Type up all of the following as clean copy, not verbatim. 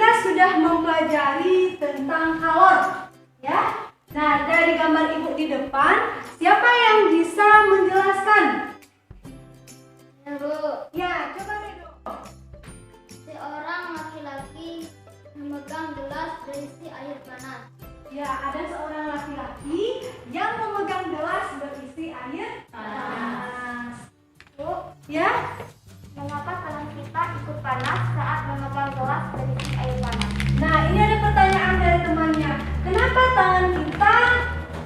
kita sudah mempelajari tentang kalor, ya. Nah, dari gambar Ibu di depan, siapa yang bisa menjelaskan? Ya, Bu. Ya, coba deh, Dok. Seorang laki-laki memegang gelas berisi air panas. Ya, ada seorang laki-laki yang memegang gelas berisi air panas. Bu, Ya, mengapa tangan kita ikut panas saat memegang gelas berisi air panas? nah ini ada pertanyaan dari temannya. Kenapa tangan kita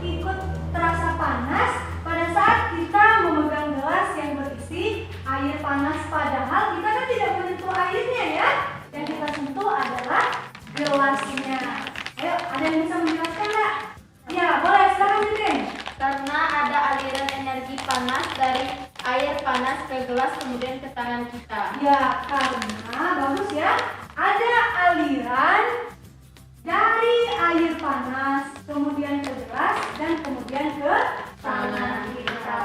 ikut terasa panas pada saat kita memegang gelas yang berisi air panas? Padahal kita kan tidak menyentuh airnya ya. Yang kita sentuh adalah gelasnya. Ayo, ada yang bisa menjelaskan nggak? Ya, boleh, silakan Mirin. Karena ada aliran energi panas dari air panas ke gelas kemudian ke tangan kita. Ya, karena bagus ya. Ada aliran dari air panas kemudian ke gelas dan kemudian ke tangan kita.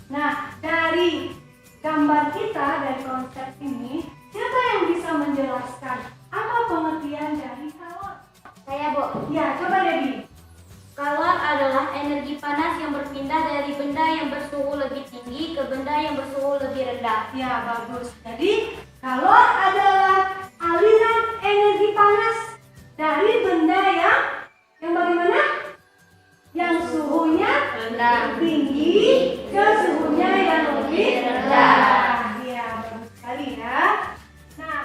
Nah, dari gambar kita, dari konsep ini, siapa yang bisa menjelaskan apa pengertian dari kalor? Saya, Bu. Ya, coba Debbie. Kalor adalah energi panas yang berpindah dari benda yang bersuhu lebih tinggi ke benda yang bersuhu lebih rendah. Ya, bagus. Jadi, kalor adalah aliran energi panas dari benda yang bagaimana? Yang suhunya Rendah. tinggi ke suhunya yang lebih rendah. Ya, bagus sekali ya. Nah,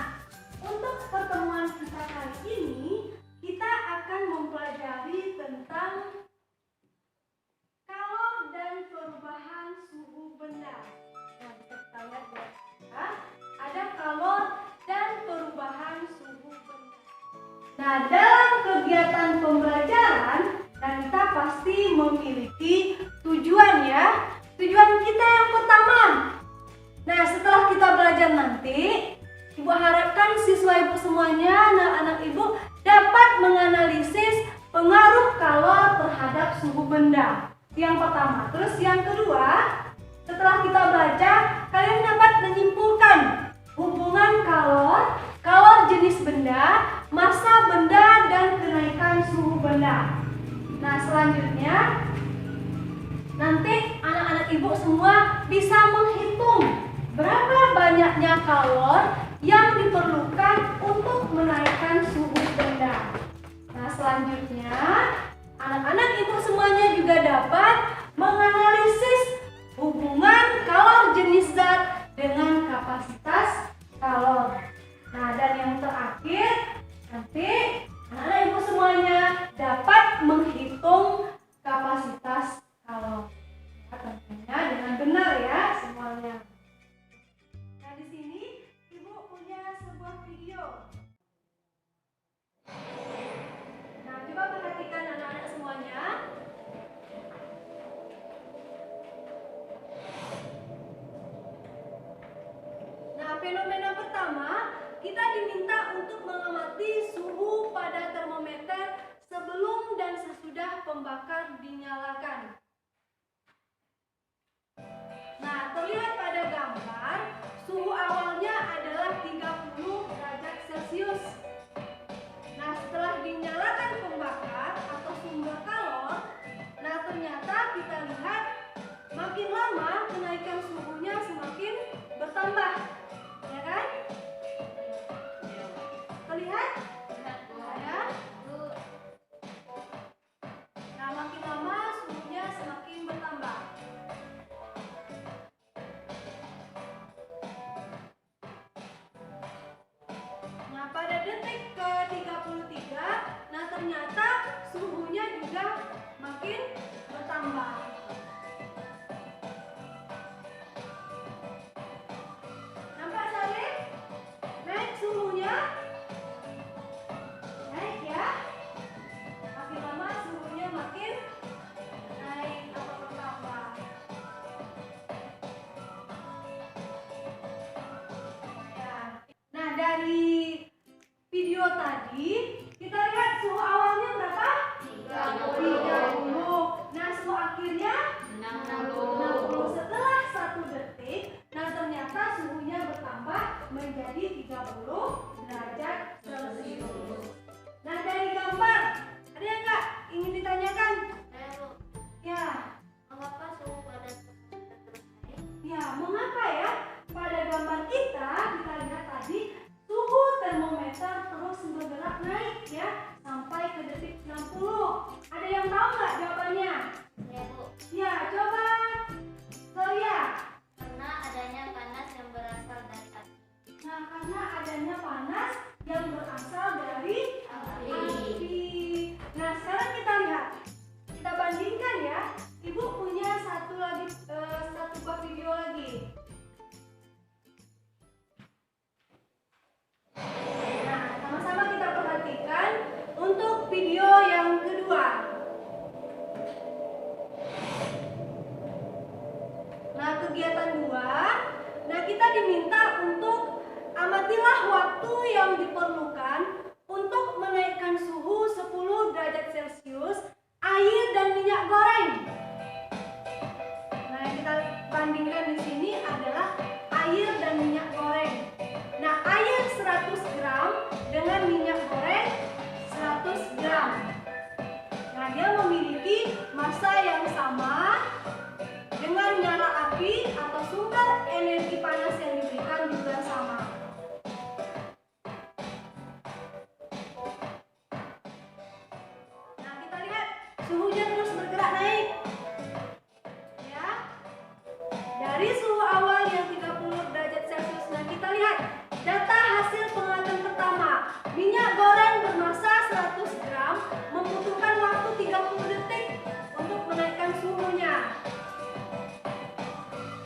untuk pertemuan kita kali ini, kita akan mempelajari tentang kalor dan perubahan suhu benda. Nah, bisa kita lihat ya. Ada kalor dan perubahan suhu benda. Nah, dalam kegiatan pembelajaran, kita pasti memiliki tujuan ya. Tujuan kita yang pertama. Nah, setelah kita belajar nanti, Ibu harapkan siswa Ibu semuanya, anak-anak Ibu dapat menganalisis pengaruh kalor terhadap suhu benda. Yang pertama. Terus yang kedua, setelah kita belajar, kalian dapat menyimpulkan hubungan kalor jenis benda, massa benda, dan kenaikan suhu benda. Nah, selanjutnya nanti anak-anak Ibu semua bisa menghitung berapa banyaknya kalor yang diperlukan untuk menaikkan suhu benda. Nah, selanjutnya anak-anak Ibu semuanya juga dapat menganalisis hubungan kalor jenis zat dengan kapasitas kalor. Nah, dan yang terakhir, nanti anak-anak Ibu semuanya dapat menghitung kapasitas kalor. Ya, tentunya dengan benar ya semuanya. Nah, di sini Ibu punya sebuah video. Nah, coba perhatikan anak-anak semuanya. Nah, fenomena pertama, kita diminta untuk mengamati suhu pada termometer sebelum dan sesudah pembakar dinyalakan. Nah, terlihat pada gambar, suhu awalnya adalah 30 derajat Celcius. Nah, setelah dinyalakan pembakar atau sumber kalor, nah ternyata kita lihat makin lama kenaikan suhunya semakin bertambah. Ya kan? Terlihat? Ya. Nah, makin lama suhunya semakin bertambah. Nah, pada detik ke-33, nah ternyata suhunya juga makin bertambah. Nampak Saleh? Naik suhunya? Naik ya? Makin lama suhunya makin naik atau bertambah. Ya. Nah, dari video tadi kita lihat suhu awalnya berapa? 30. Nah, suhu akhirnya 60. Setelah 1 detik, nah ternyata suhunya bertambah menjadi 30 derajat Celcius. kegiatan 2. Nah, kita diminta untuk amatilah waktu yang diperlukan untuk menaikkan suhu 10 derajat Celcius air dan minyak goreng. Nah, yang kita bandingkan di sini adalah air dan minyak goreng. Nah, air 100 gram dengan minyak goreng 100 gram. Nah, dia memiliki massa yang sama dengan nyala api atau sumber energi panas yang diberikan juga sama. Nah, kita lihat suhunya terus bergerak naik. Ya. Dari suhu awal yang 30 derajat Celcius. Nah, kita lihat data hasil pengamatan pertama. Minyak goreng bermassa 100 gram membutuhkan waktu 30 detik untuk menaikkan suhunya.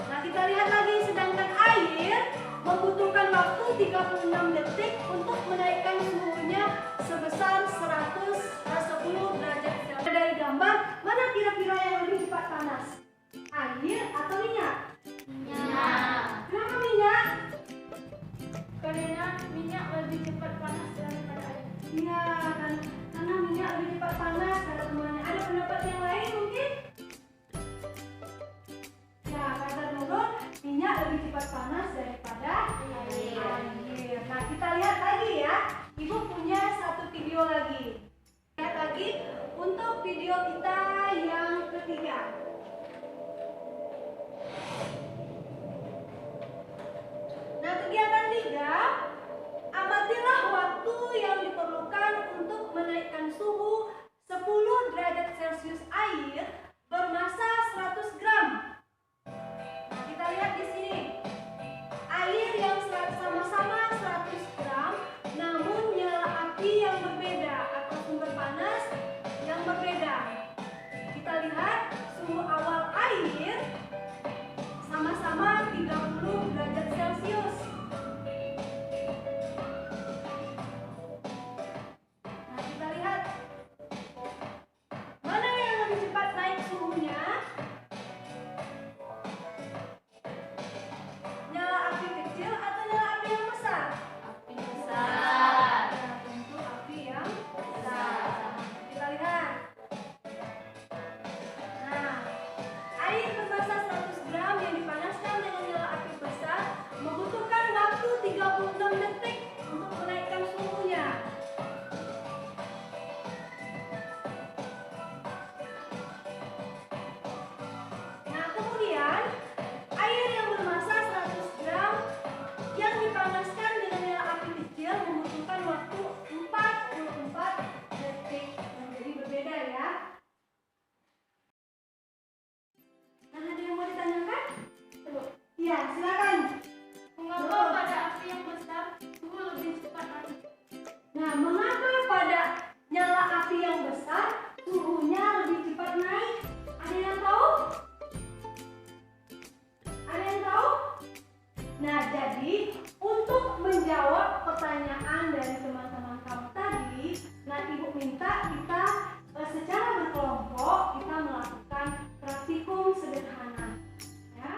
Nah, kita lihat lagi, sedangkan air membutuhkan waktu 36 detik untuk menaikkan suhunya sebesar 10 derajat Celcius. Dari gambar, mana kira-kira yang lebih cepat panas? Air atau minyak? Minyak. Kenapa minyak? Karena minyak lebih cepat panas daripada air. Iya, kan karena minyak lebih cepat panas. Kata temannya, ada pendapat yang lain mungkin? Ya, kata Nurul, minyak lebih cepat panas daripada air. Nah, kita lihat lagi ya. Ibu punya satu video lagi. Lihat lagi untuk video kita yang ketiga. Nah, kegiatan 3, amatilah waktu yang diperlukan untuk menaikkan suhu 10 derajat Celcius air bermassa 100 gram. Nah, kita lihat di sini. Air yang sama-sama 100 gram, namun nyala api yang berbeda atau sumber panas yang berbeda. Kita lihat suhu awal air sama-sama 30 derajat Celcius. Nah, kita lihat mana yang lebih cepat naik suhunya. Nyala api kecil atau nyala api yang besar? Api besar. Nah, tentu api yang besar. Kita lihat. Nah, air bermassa 100 gram yang dipanaskan dengan nyala api besar membutuhkan waktu 36 detik untuk menaikkan suhunya. Nah, kemudian air yang bermassa 100 gram yang dipanaskan dengan nyala api kecil membutuhkan waktu 44 detik. Jadi berbeda ya. Nah, ada yang mau ditanyakan? Iya, silakan. Mengapa pada api yang besar suhu lebih cepat naik? Nah, mengapa pada nyala api yang besar suhunya lebih cepat naik? Ada yang tahu? Ada yang tahu? Nah, jadi untuk menjawab pertanyaan dari teman-teman kamu tadi, nah Ibu minta kita secara berkelompok kita melakukan praktikum sederhana. Ya.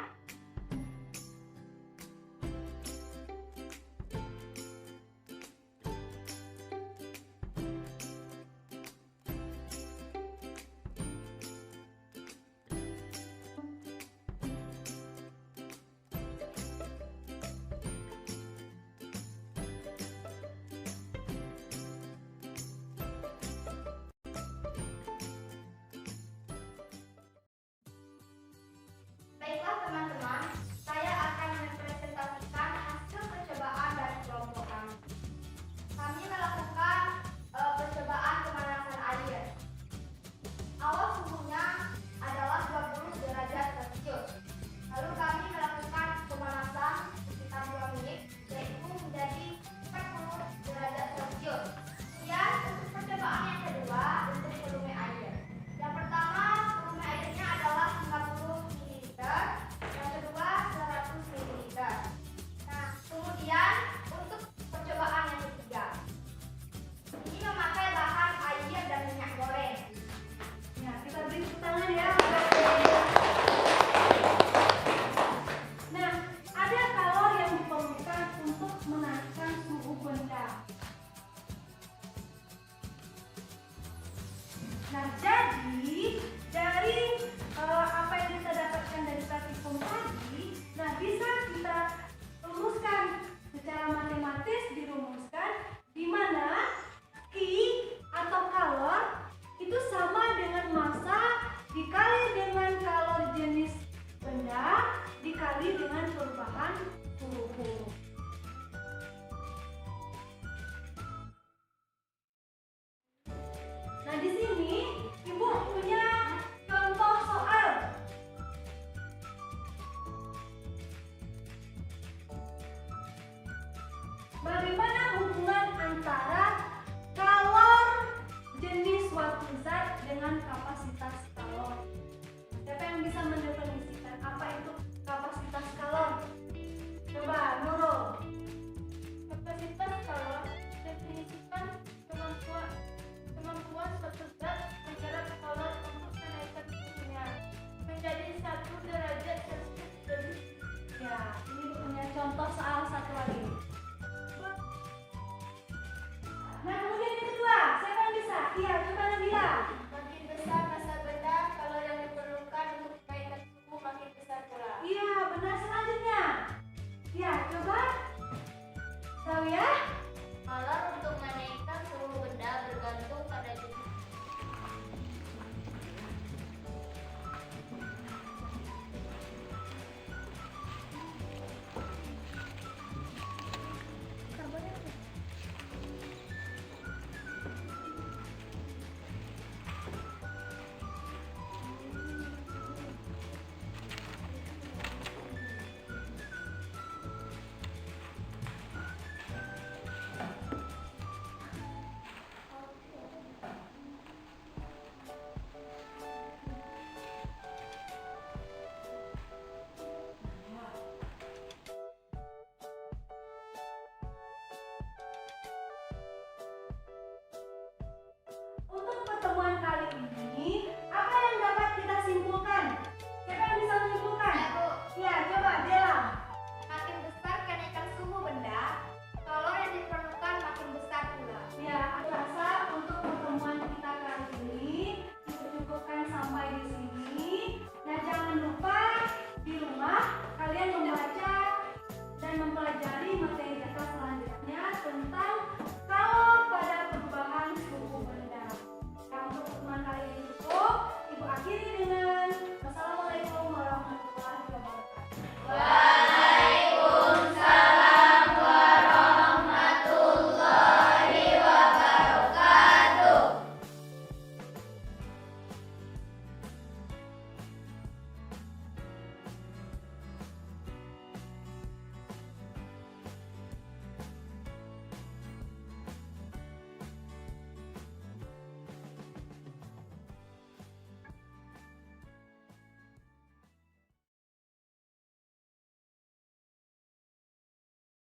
bagaimana hubungan antara kalor jenis suatu zat dengan kapasitas kalor? Siapa yang bisa mendefinisikan apa itu kapasitas kalor? Coba, Nurul. Kapasitas kalor definisikan kemampuan suatu zat menyerap kalor untuk kenaikan suhunya menjadi 1 derajat Celcius lebih. Ya, ini punya contoh soal satu lagi. Nah, kemudian yang kedua, siapa yang bisa? Iya, coba Nabila. Makin besar massa benda, kalor yang diperlukan untuk kenaikan suhu makin besar pula. Iya, benar selanjutnya. Ya, coba. Tahu ya? Kalor untuk menaikkan suhu benda bergantung pada jenis. Untuk pertemuan kali